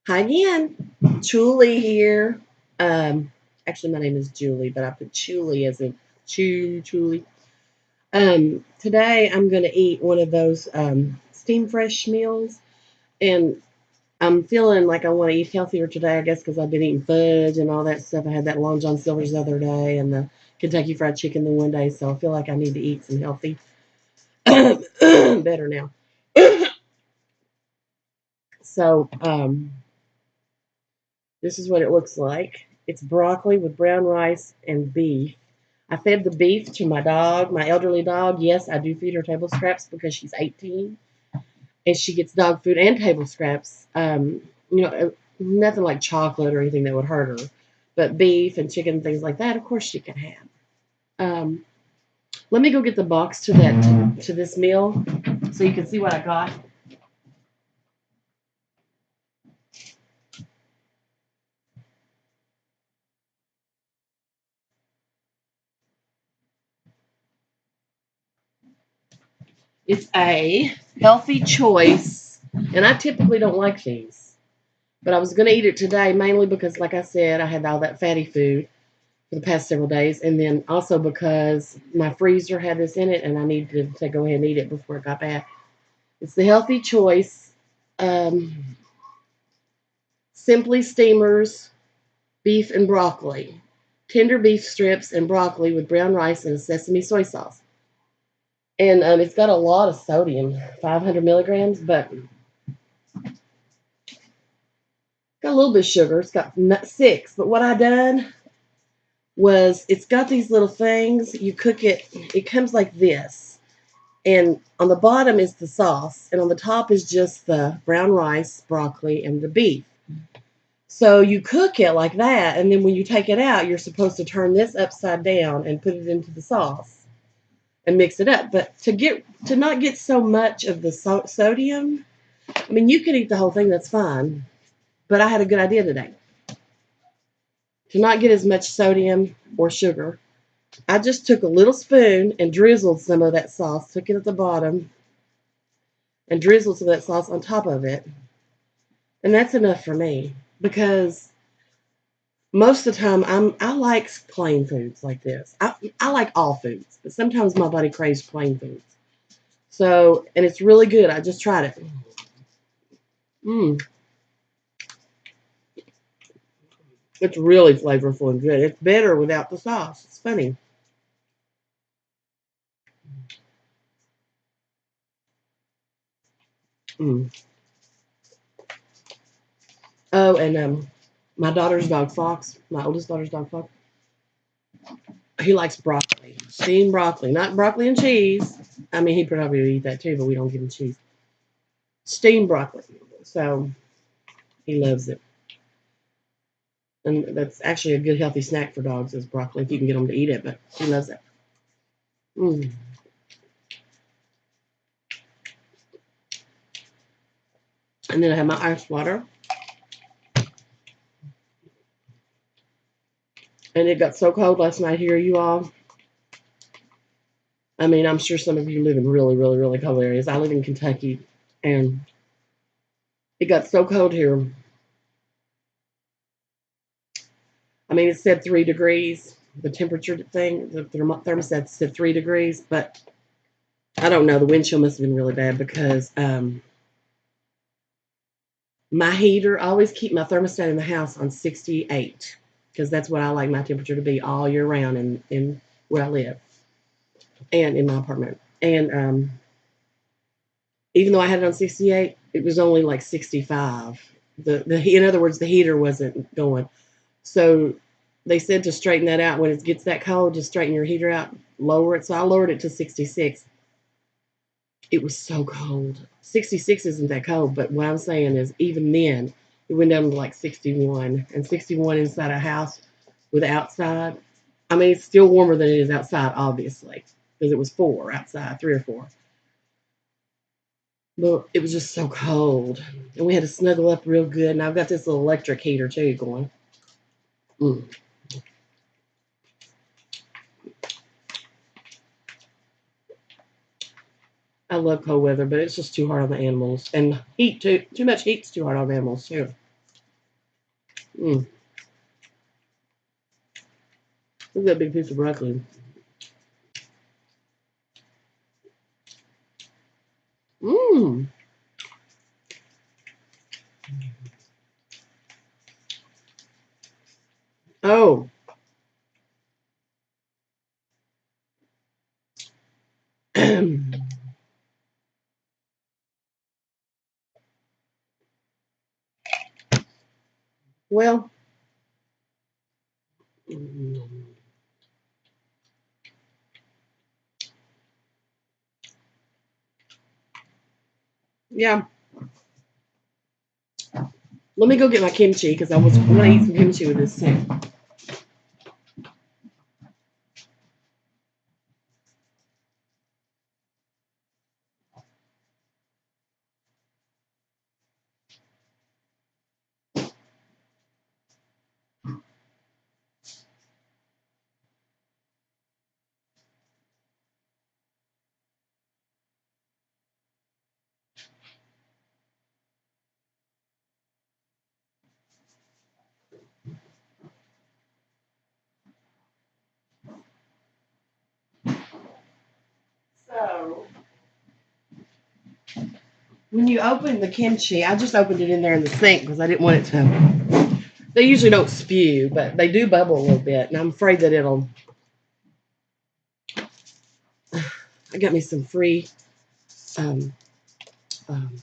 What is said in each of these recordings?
Hi again, Julie here. Um, Actually, my name is Julie, but I put Julie as in Julie. Today I'm going to eat one of those steam fresh meals, and I'm feeling like I want to eat healthier today. I guess because I've been eating fudge and all that stuff. I had that Long John Silver's the other day, and the Kentucky Fried Chicken the one day. So I feel like I need to eat some healthy, better now. So this is what it looks like. It's broccoli with brown rice and beef. I fed the beef to my dog, my elderly dog. Yes, I do feed her table scraps because she's 18 and she gets dog food and table scraps. Nothing like chocolate or anything that would hurt her, but beef and chicken, things like that, of course, she can have. Um, Let me go get the box to this meal so you can see what I got. It's a healthy choice, and I typically don't like these. But I was going to eat it today mainly because, like I said, I had all that fatty food for the past several days, and then also because my freezer had this in it, and I needed to go ahead and eat it before it got bad. It's the healthy choice. Um, Simply Steamers, beef and broccoli, tender beef strips and broccoli with brown rice and a sesame soy sauce. And it's got a lot of sodium, 500 milligrams, but got a little bit of sugar. It's got 6. But what I done was it's got these little things. You cook it. It comes like this. And on the bottom is the sauce. And on the top is just the brown rice, broccoli, and the beef. So you cook it like that. And then when you take it out, you're supposed to turn this upside down and put it into the sauce and mix it up. But to not get so much of the sodium, I mean, you could eat the whole thing. That's fine. But I had a good idea today. To not get as much sodium or sugar, I just took a little spoon and drizzled some of that sauce, took it at the bottom, and drizzled some of that sauce on top of it. And that's enough for me because most of the time I like plain foods like this. I like all foods, but sometimes my body craves plain foods. So, and it's really good. I just tried it. Mm, it's really flavorful and good. It's better without the sauce. It's funny. Mm. Oh, and my daughter's dog Fox, my oldest daughter's dog Fox, he likes broccoli, steamed broccoli, not broccoli and cheese. I mean, he probably would eat that too, but we don't give him cheese. Steamed broccoli. So he loves it. And that's actually a good healthy snack for dogs is broccoli if you can get them to eat it, but he loves it. Mm. And then I have my ice water. And it got so cold last night here, you all. I mean, I'm sure some of you live in really, really, really cold areas. I live in Kentucky, and it got so cold here. I mean, it said 3 degrees. The temperature thing, the thermostat said 3 degrees, but I don't know. The wind chill must have been really bad because my heater, I always keep my thermostat in the house on 68 because that's what I like my temperature to be all year round in where I live and in my apartment. And even though I had it on 68, it was only like 65. In other words, the heater wasn't going. So they said to straighten that out when it gets that cold, just straighten your heater out, lower it. So I lowered it to 66. It was so cold. 66 isn't that cold, but what I'm saying is even then, it went down to like 61. And 61 inside a house with outside. I mean, it's still warmer than it is outside, obviously, because it was 4 outside, 3 or 4. But it was just so cold. And we had to snuggle up real good. And I've got this little electric heater too going. Mm. I love cold weather, but it's just too hard on the animals. And heat too. Too much heat's too hard on animals too. Look at that big piece of broccoli. Mmm. Oh. Well. Yeah. Let me go get my kimchi because I was going to eat some kimchi with this too. So, when you open the kimchi, I just opened it in there in the sink because I didn't want it to. They usually don't spew, but they do bubble a little bit, and I'm afraid that it'll. I got me some free um, um,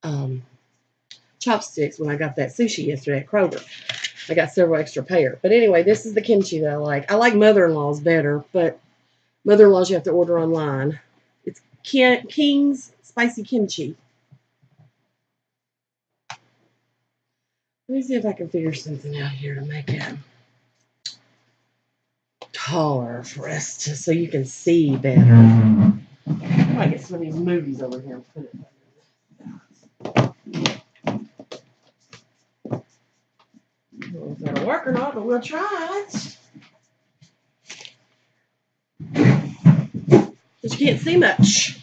um, chopsticks when I got that sushi yesterday at Kroger. I got several extra pair. But anyway, this is the kimchi that I like. I like mother-in-law's better, but mother-in-law's you have to order online. It's King's Spicy Kimchi. Let me see if I can figure something out here to make it taller for us so you can see better. I might get some of these movies over here and put it. I don't know if that'll work or not, but we'll try it. But you can't see much.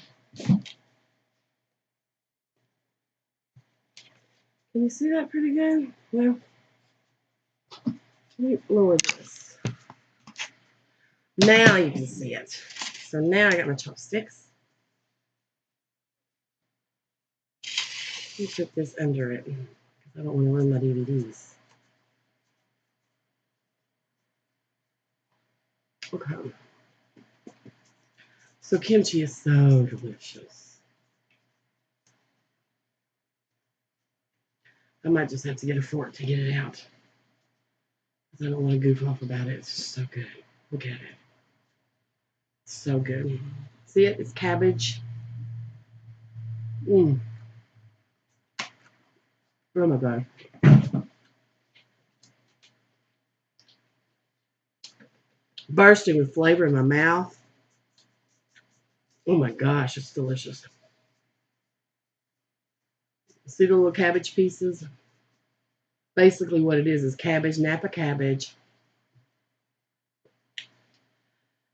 Can you see that pretty good? Well, let me lower this. Now you can see it. So now I got my chopsticks. Let me put this under it because I don't want to ruin my DVDs. Okay. So kimchi is so delicious. I might just have to get a fork to get it out. I don't want to goof off about it. It's just so good. Look at it. It's so good. See it? It's cabbage. Oh my God. Bursting with flavor in my mouth. Oh my gosh, it's delicious. See the little cabbage pieces? Basically what it is cabbage, Napa cabbage.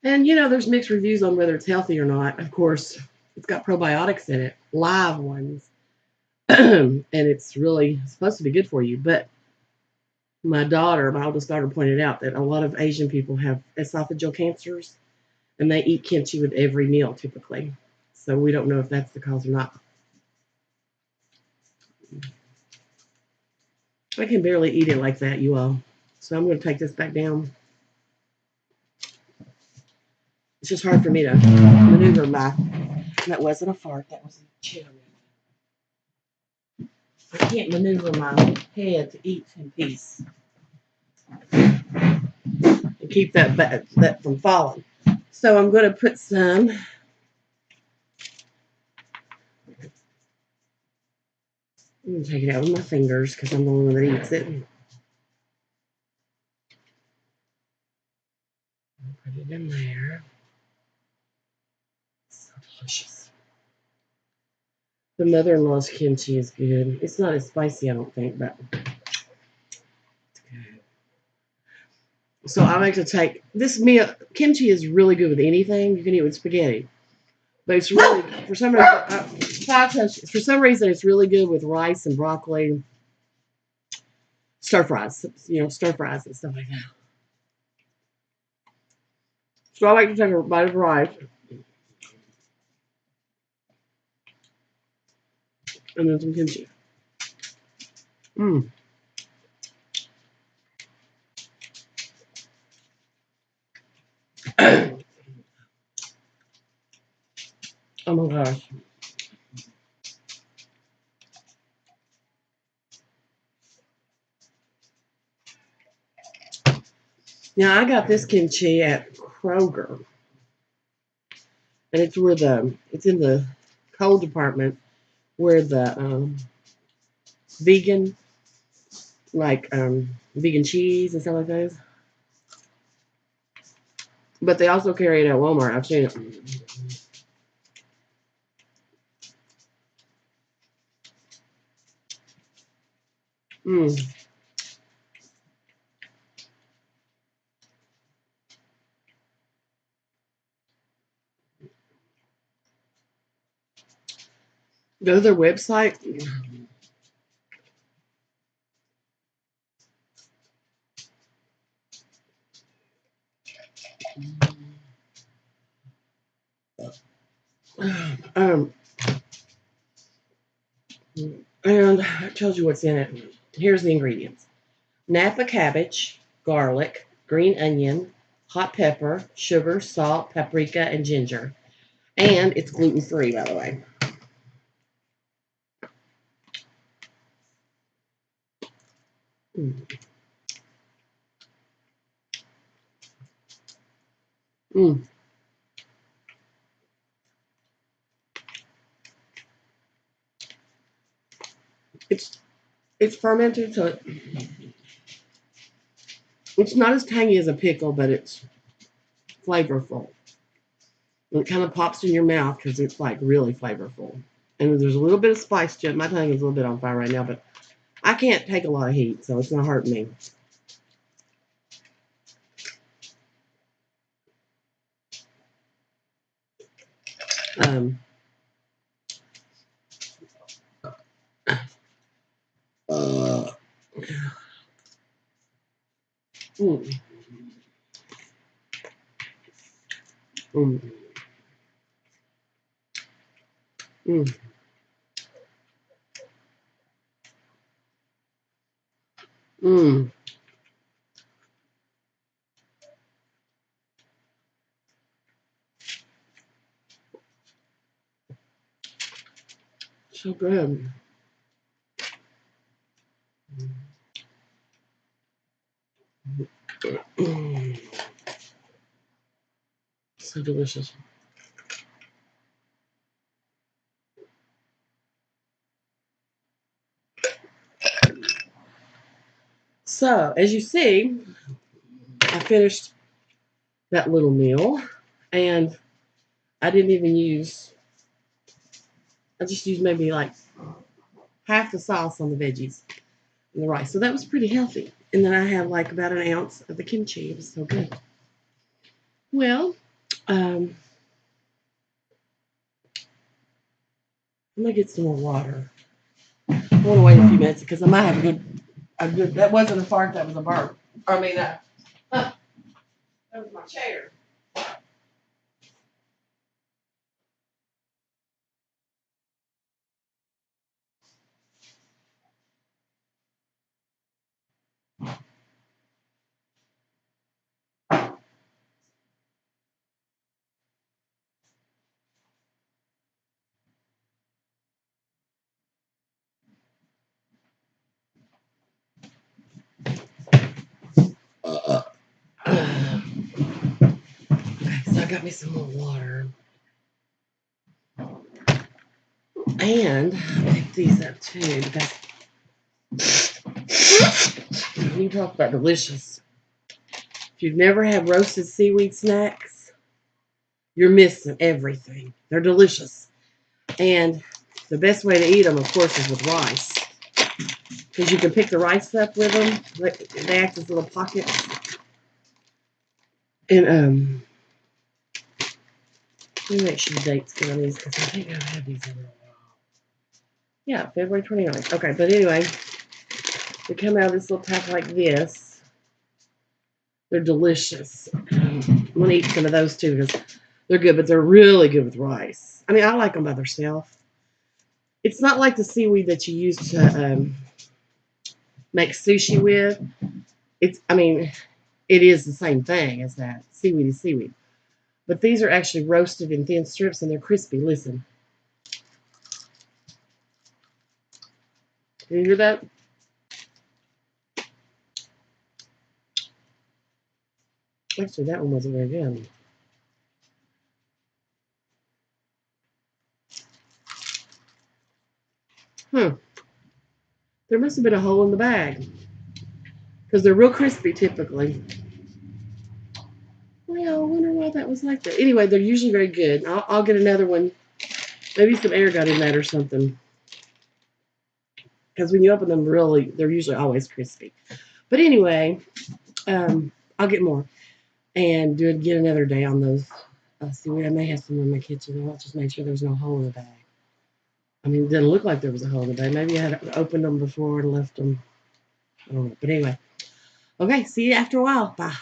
And you know, there's mixed reviews on whether it's healthy or not. Of course, it's got probiotics in it, live ones. And it's really supposed to be good for you. But my oldest daughter, pointed out that a lot of Asian people have esophageal cancers and they eat kimchi with every meal typically. So we don't know if that's the cause or not. I can barely eat it like that, you all. So I'm going to take this back down. It's just hard for me to maneuver my. That wasn't a fart. That was a chair. I can't maneuver my head to eat in peace and keep that from falling. So I'm going to put some. I'm going to take it out with my fingers because I'm the one that eats it. Put it in there. So delicious. The mother-in-law's kimchi is good. It's not as spicy, I don't think, but it's good. So I like to take this meal. Kimchi is really good with anything. You can eat with spaghetti, but it's really for some reason it's really good with rice and broccoli stir fries, stir fries and stuff like that. So I like to take a bite of rice and then some kimchi. Mmm. Oh my gosh. Now I got this kimchi at Kroger, and it's in the cold department where the vegan vegan cheese and stuff like that is. But they also carry it at Walmart. I've seen it. Mm. Go to their website. Um, and it tells you what's in it. Here's the ingredients: Napa cabbage, garlic, green onion, hot pepper, sugar, salt, paprika, and ginger. And it's gluten-free, by the way. Mm. Mm. It's fermented, so it's not as tangy as a pickle, but it's flavorful. It kind of pops in your mouth because it's like really flavorful. And there's a little bit of spice to it. My tongue is a little bit on fire right now, but I can't take a lot of heat, so it's not hurting me. Um, uh, mm, mm, mm, mm. So good. Mm, so delicious. So, as you see, I finished that little meal, and I didn't even I just used maybe like half the sauce on the veggies and the rice. So that was pretty healthy. And then I had like about an ounce of the kimchi. It was so good. Well, I'm gonna get some more water. I want to wait a few minutes because I might have a good. That wasn't a fart. That was a burp. I mean, that was my chair. Okay, so I got me some more water, and I picked these up too because you talk about delicious. If you've never had roasted seaweed snacks, you're missing everything. They're delicious. And the best way to eat them, of course, is with rice. Because you can pick the rice up with them. They act as little pockets. And let me make sure the date's good on these because I think I've had these in a while. Yeah, February 29th. Okay, but anyway, They come out of this little pack like this. They're delicious. I'm going to eat some of those too because they're good, but they're really good with rice. I mean, I like them by themselves. It's not like the seaweed that you use to make sushi with. I mean, it is the same thing as that. Seaweed is seaweed. But these are actually roasted in thin strips and they're crispy. Listen. Can you hear that? Actually, that one wasn't very good. There must have been a hole in the bag. Because they're real crispy typically. Well, I wonder why that was like that. Anyway, they're usually very good. I'll get another one. Maybe some air got in that or something. Because when you open them, really, they're usually always crispy. But anyway, I'll get more and get another day on those. See, I may have some in my kitchen. I'll just make sure there's no hole in the bag. I mean, it didn't look like there was a hole in the bag. Maybe I had opened them before and left them. I don't know. But anyway, okay. See you after a while. Bye.